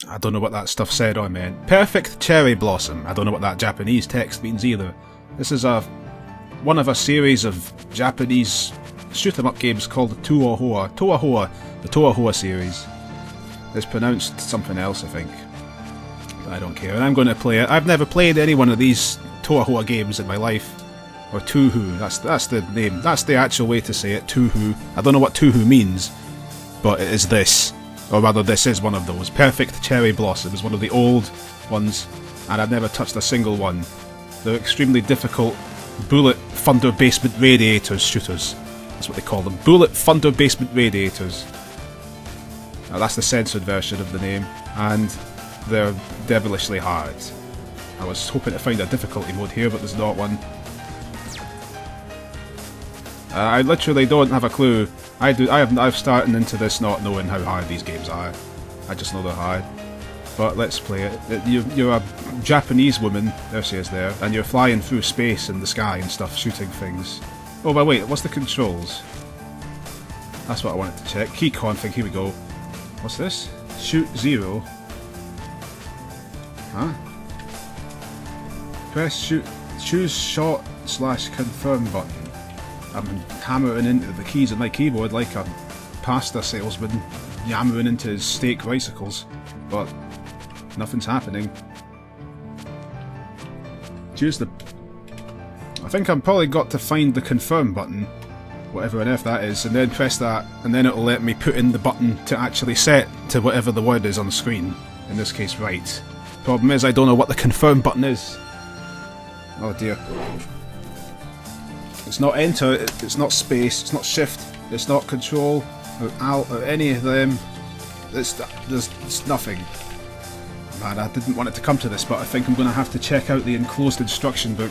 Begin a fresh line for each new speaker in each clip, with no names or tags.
I don't know what that stuff said or meant. Perfect cherry blossom. I don't know what that Japanese text means either. This is one of a series of Japanese shoot-em-up games called Touhou. The Touhou series. It's pronounced something else, I think. But I don't care. And I'm going to play it. I've never played any one of these Touhou games in my life. Or Touhou. That's the name. That's the actual way to say it. Touhou. I don't know what Touhou means, but it is this. Or rather, this is one of those. Perfect Cherry Blossom is one of the old ones, and I've never touched a single one. They're extremely difficult bullet thunder basement radiators shooters. That's what they call them. Bullet thunder basement radiators. Now, that's the censored version of the name, and they're devilishly hard. I was hoping to find a difficulty mode here, but there's not one. I literally don't have a clue. I'm starting into this not knowing how hard these games are. I just know they're hard. But let's play it. You're a Japanese woman, there she is there, and you're flying through space in the sky and stuff, shooting things. Oh, but wait, what's the controls? That's what I wanted to check. Key config, here we go. What's this? Shoot 0. Huh? Choose shot/confirm button. I'm hammering into the keys on my keyboard like a pasta salesman yammering into his steak ricicles, but nothing's happening. Choose the... I think I've probably got to find the confirm button, whatever on earth that is, and then press that, and then it'll let me put in the button to actually set to whatever the word is on the screen, in this case right. Problem is I don't know what the confirm button is. Oh dear. It's not enter, it's not space, it's not shift, it's not control, or alt, or any of them. There's nothing. Man, I didn't want it to come to this, but I think I'm going to have to check out the enclosed instruction book.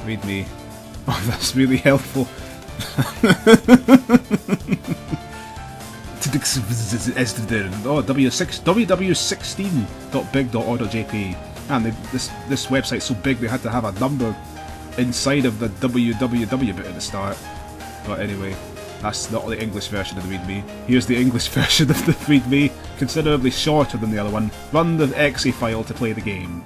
Read me. Oh, that's really helpful. Oh, www16.big.org.jp. And this website's so big they had to have a number inside of the www bit at the start. But anyway, that's not the English version of the README. Here's the English version of the README, considerably shorter than the other one. Run the exe file to play the game.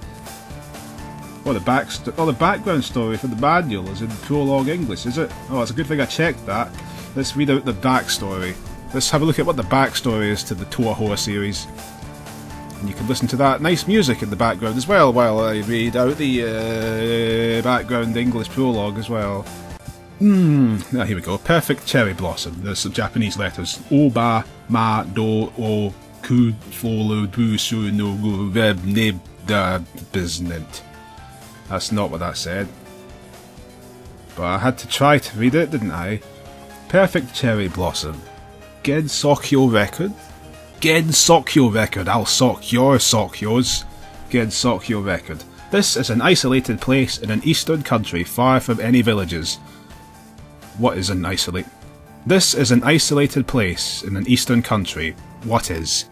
Oh, the background story for the manual is in prologue English, is it? Oh, it's a good thing I checked that. Let's read out the backstory. Let's have a look at what the backstory is to the Touhou series. And you can listen to that nice music in the background as well while I read out the background English prologue as well. Now here we go. Perfect Cherry Blossom. There's some Japanese letters. Oba, ma, do, o, ku, folo, bu, su, no, gu, web, nib, da, biznent. That's not what that said. But I had to try to read it, didn't I? Perfect Cherry Blossom. Gen Sokyo record? Gen Sokyo record. I'll sock your Sokyos. Gen Sokyo record. This is an isolated place in an eastern country far from any villages. What is an isolate? This is an isolated place in an eastern country. What is?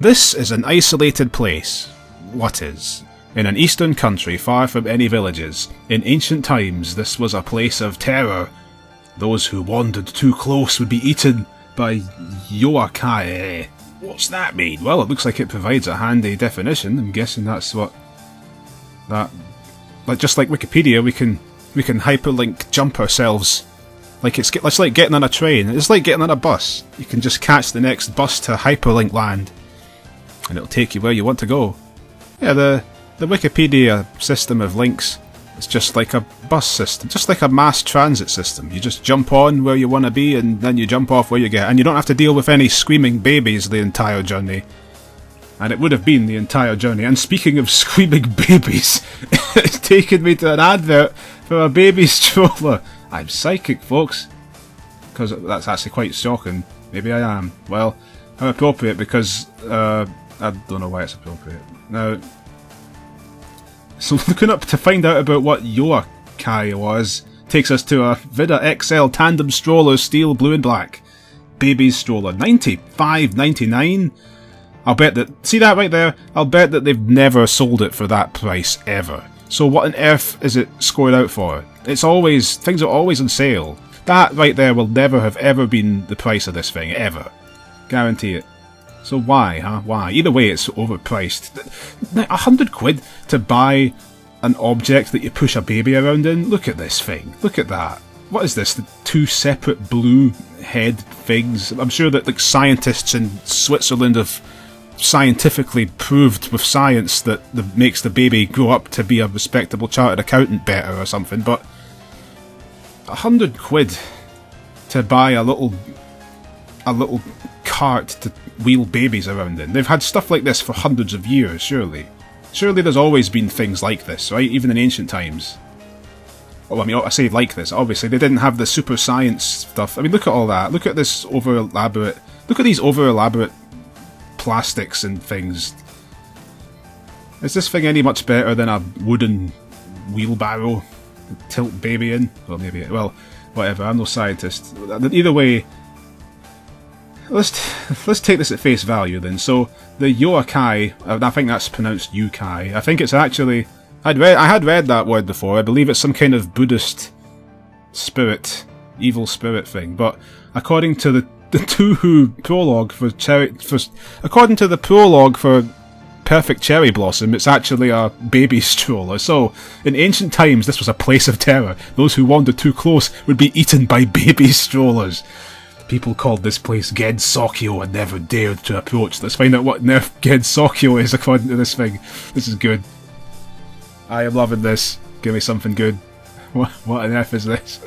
This is an isolated place. What is? In an eastern country far from any villages. In ancient times this was a place of terror. Those who wandered too close would be eaten by yokai. What's that mean? Well, it looks like it provides a handy definition. I'm guessing that's what that... Like, just like Wikipedia, we can hyperlink jump ourselves. Like it's like getting on a train. It's like getting on a bus. You can just catch the next bus to hyperlink land, and it'll take you where you want to go. Yeah, the Wikipedia system of links is just like a bus system, just like a mass transit system. You just jump on where you want to be, and then you jump off where you get, and you don't have to deal with any screaming babies the entire journey. And it would have been the entire journey. And speaking of screaming babies, it's taken me to an advert for a baby stroller. I'm psychic, folks, because that's actually quite shocking. Maybe I am. Well, how appropriate, because I don't know why it's appropriate. Now, so looking up to find out about what yokai was takes us to a Vida XL tandem stroller, steel, blue and black. Baby's stroller, $95.99. I'll bet that, see that right there? I'll bet that they've never sold it for that price, ever. So what on earth is it scored out for? It's always, things are always on sale. That right there will never have ever been the price of this thing, ever. Guarantee it. So why, huh? Why? Either way, it's overpriced. £100 to buy an object that you push a baby around in? Look at this thing. Look at that. What is this? The two separate blue head things? I'm sure that like scientists in Switzerland have scientifically proved with science that makes the baby grow up to be a respectable chartered accountant better or something, but £100 to buy a little cart to wheel babies around in. They've had stuff like this for hundreds of years, surely. Surely there's always been things like this, right? Even in ancient times. Well, I mean, I say like this, obviously. They didn't have the super science stuff. I mean, look at all that. Look at this over-elaborate... Look at these over-elaborate plastics and things. Is this thing any much better than a wooden wheelbarrow to tilt baby in? Well, maybe... Well, whatever. I'm no scientist. Either way... Let's take this at face value then. So the yokai, I think that's pronounced yukai. I think it's actually I had read that word before. I believe it's some kind of Buddhist spirit, evil spirit thing. But according to the Touhou prologue according to the prologue for Perfect Cherry Blossom, it's actually a baby stroller. So in ancient times, this was a place of terror. Those who wandered too close would be eaten by baby strollers. People called this place Gensokyo and never dared to approach. Let's find out what Nerf Gensokyo is according to this thing. This is good. I am loving this. Give me something good. What on earth is this?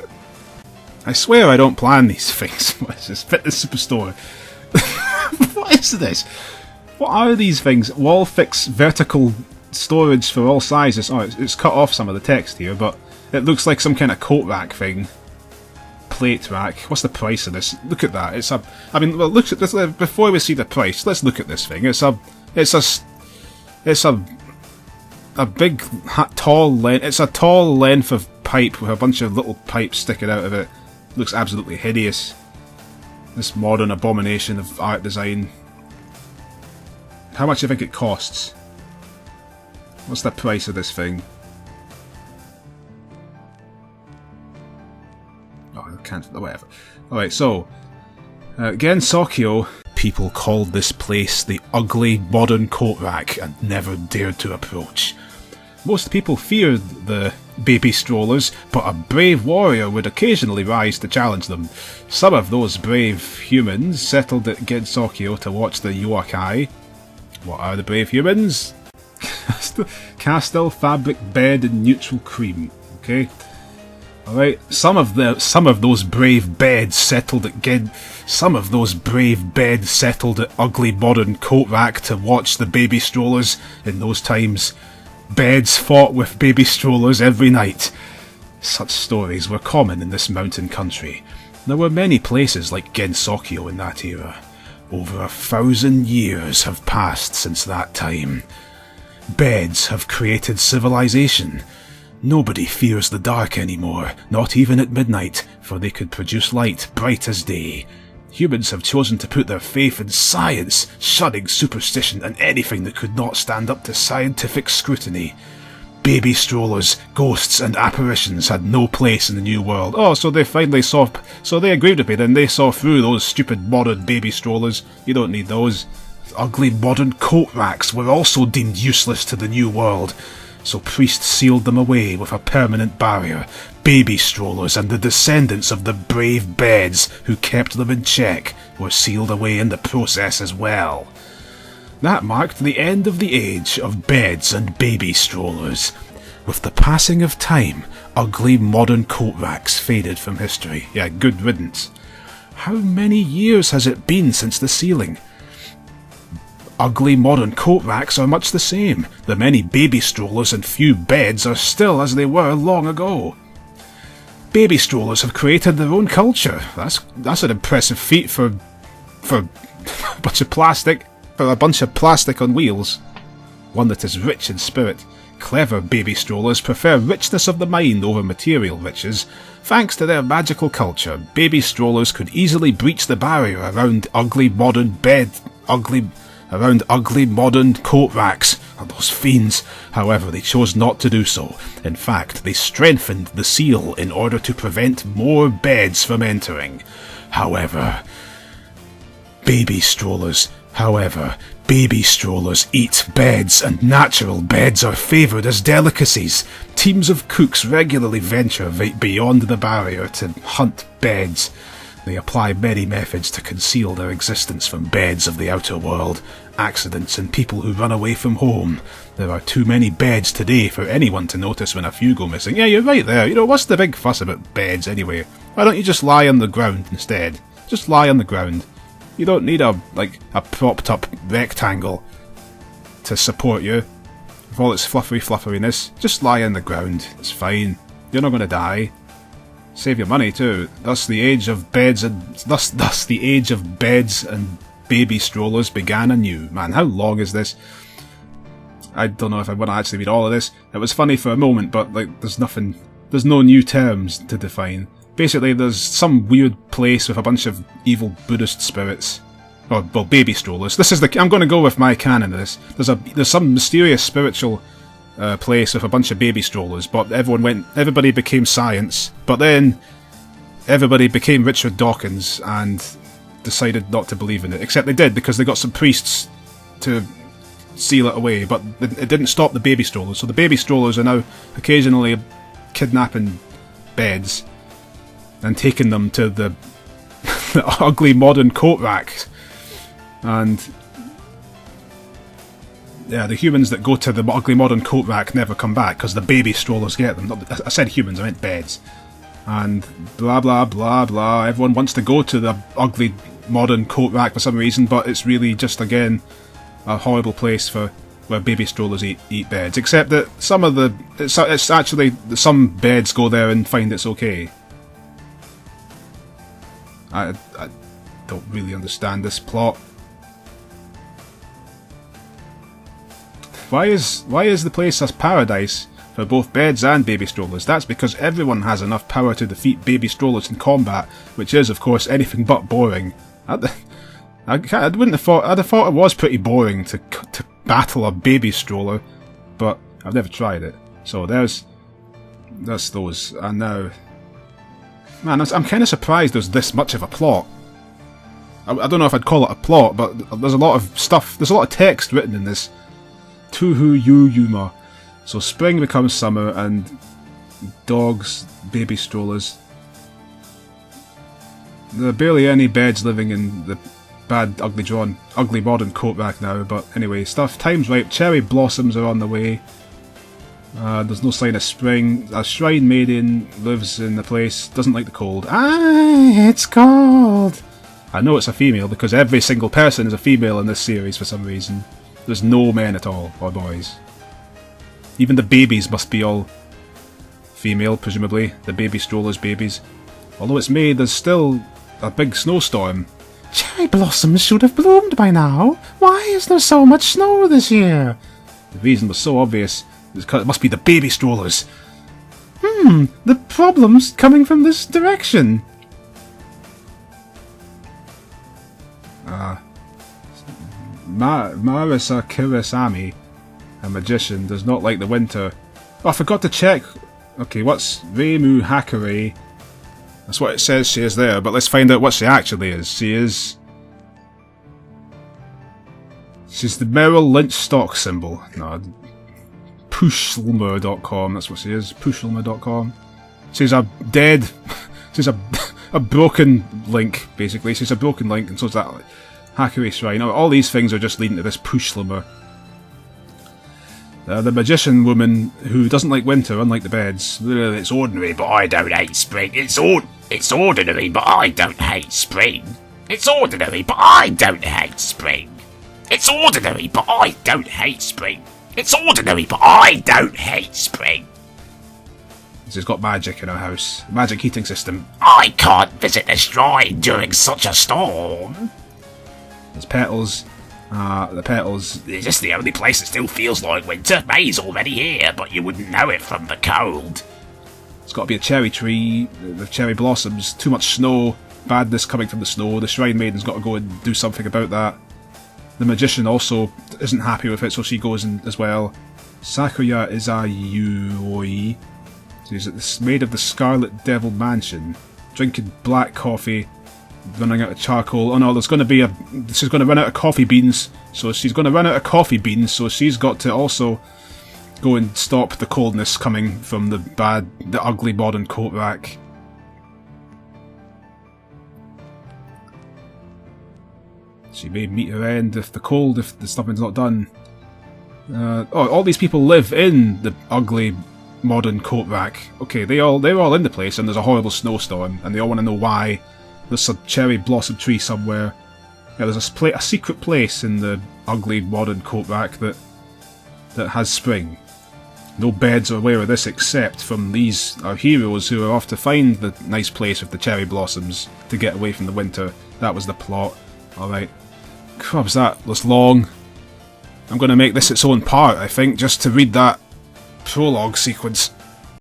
I swear I don't plan these things. What is this? Fitness Superstore. What is this? What are these things? Wall fix vertical storage for all sizes. Oh, it's cut off some of the text here, but it looks like some kind of coat rack thing. Plate rack. What's the price of this? Look at that. It's a. I mean, well, look at this. Before we see the price, let's look at this thing. It's a big, tall length. It's a tall length of pipe with a bunch of little pipes sticking out of it. Looks absolutely hideous. This modern abomination of art design. How much do you think it costs? What's the price of this thing? Whatever. Alright, so Gensokyo, people called this place the ugly modern coat rack and never dared to approach. Most people feared the baby strollers, but a brave warrior would occasionally rise to challenge them. Some of those brave humans settled at Gensokyo to watch the yokai. What are the brave humans? Castile, fabric, bed, and neutral cream. Okay. Alright, some of those brave beds settled at ugly modern coat rack to watch the baby strollers. In those times, beds fought with baby strollers every night. Such stories were common in this mountain country. There were many places like Gensokyo in that era. Over 1,000 years have passed since that time. Beds have created civilization. Nobody fears the dark anymore, not even at midnight, for they could produce light bright as day. Humans have chosen to put their faith in science, shunning superstition and anything that could not stand up to scientific scrutiny. Baby strollers, ghosts and apparitions had no place in the new world. Oh, so they agreed with me then. They saw through those stupid modern baby strollers. You don't need those. Ugly modern coat racks were also deemed useless to the new world. So priests sealed them away with a permanent barrier. Baby strollers and the descendants of the brave beds who kept them in check were sealed away in the process as well. That marked the end of the age of beds and baby strollers. With the passing of time, ugly modern coat racks faded from history. Yeah, good riddance. How many years has it been since the sealing? Ugly modern coat racks are much the same. The many baby strollers and few beds are still as they were long ago. Baby strollers have created their own culture. That's an impressive feat for a bunch of plastic. For a bunch of plastic on wheels. One that is rich in spirit. Clever baby strollers prefer richness of the mind over material riches. Thanks to their magical culture, baby strollers could easily breach the barrier around ugly modern coat racks. And those fiends. However, they chose not to do so. In fact, they strengthened the seal in order to prevent more beds from entering. However, baby strollers
However, baby strollers eat beds, and natural beds are favoured as delicacies. Teams of cooks regularly venture beyond the barrier to hunt beds. They apply many methods to conceal their existence from beds of the outer world, accidents, and people who run away from home. There are too many beds today for anyone to notice when a few go missing. Yeah, you're right there. You know, what's the big fuss about beds anyway? Why don't you just lie on the ground instead? Just lie on the ground. You don't need a propped up rectangle to support you with all its flufferiness. Just lie on the ground. It's fine. You're not going to die. Save your money too. Thus the age of beds and baby strollers began anew. Man, how long is this? I don't know if I want to actually read all of this. It was funny for a moment, but like there's no new terms to define. Basically, there's some weird place with a bunch of evil Buddhist spirits. Well, baby strollers. I'm going to go with my canon of this. There's some mysterious spiritual place with a bunch of baby strollers, but everybody became science. But then everybody became Richard Dawkins and decided not to believe in it. Except they did, because they got some priests to seal it away. But it didn't stop the baby strollers. So the baby strollers are now occasionally kidnapping beds and taking them to the ugly modern coat racks. And yeah, the humans that go to the ugly modern coat rack never come back because the baby strollers get them. I said humans, I meant beds. And blah blah blah blah. Everyone wants to go to the ugly modern coat rack for some reason, but it's really just, again, a horrible place where baby strollers eat beds. Except that it's actually some beds go there and find it's okay. I don't really understand this plot. Why is the place a paradise for both beds and baby strollers? That's because everyone has enough power to defeat baby strollers in combat, which is, of course, anything but boring. I'd have thought it was pretty boring to battle a baby stroller, but I've never tried it. So that's those. And now, man, I'm kind of surprised there's this much of a plot. I don't know if I'd call it a plot, but there's a lot of stuff. There's a lot of text written in this. Touhou Yu Yuma. So spring becomes summer, and dogs, baby strollers. There are barely any beds living in the bad, ugly modern coat rack now, but anyway, time's right. Cherry blossoms are on the way. There's no sign of spring. A shrine maiden lives in the place, doesn't like the cold. It's cold! I know it's a female, because every single person is a female in this series for some reason. There's no men at all, or boys. Even the babies must be all female, presumably. The baby strollers' babies. Although it's May, there's still a big snowstorm. Cherry blossoms should have bloomed by now. Why is there so much snow this year? The reason was so obvious. It must be the baby strollers. The problem's coming from this direction. Marisa Kirasami, a magician, does not like the winter. Oh, I forgot to check. Okay, what's Reimu Hakare? That's what it says she is there, but let's find out what she actually is. She's the Merrill Lynch stock symbol. No, Pushlmer.com, that's what she is. Pushlmer.com. She's a dead... she's a broken link, basically. She's a broken link, and so is that Hakare Shrine. All these things are just leading to this Pushlmer. The magician woman who doesn't like winter, unlike the beds. It's ordinary, but I don't hate spring. It's ordinary, but I don't hate spring. It's ordinary, but I don't hate spring. It's ordinary, but I don't hate spring. It's ordinary, but I don't hate spring. She's got magic in her house. Magic heating system. I can't visit the shrine during such a storm. There's petals. The petals. Is this the only place that still feels like winter? May's already here, but you wouldn't know it from the cold. It's got to be a cherry tree with cherry blossoms. Too much snow. Badness coming from the snow. The shrine maiden's got to go and do something about that. The magician also isn't happy with it, so she goes in as well. Sakuya is a Yui. She's made of the Scarlet Devil Mansion, drinking black coffee
running out of charcoal. Oh no, there's going to be she's going to run out of coffee beans. So she's going to run out of coffee beans, so she's got to also go and stop the coldness coming from the ugly modern coat rack. She may meet her end if the stuffing's not done. All these people live in the ugly modern coat rack. Okay, they're all in the place, and there's a horrible snowstorm, and they all want to know why. There's a cherry blossom tree somewhere. Yeah, there's a secret place in the ugly modern coat rack that has spring. No beds are aware of this except from these our heroes who are off to find the nice place with the cherry blossoms to get away from the winter. That was the plot. Alright. Crabs, that was long. I'm going to make this its own part, I think, just to read that prologue sequence.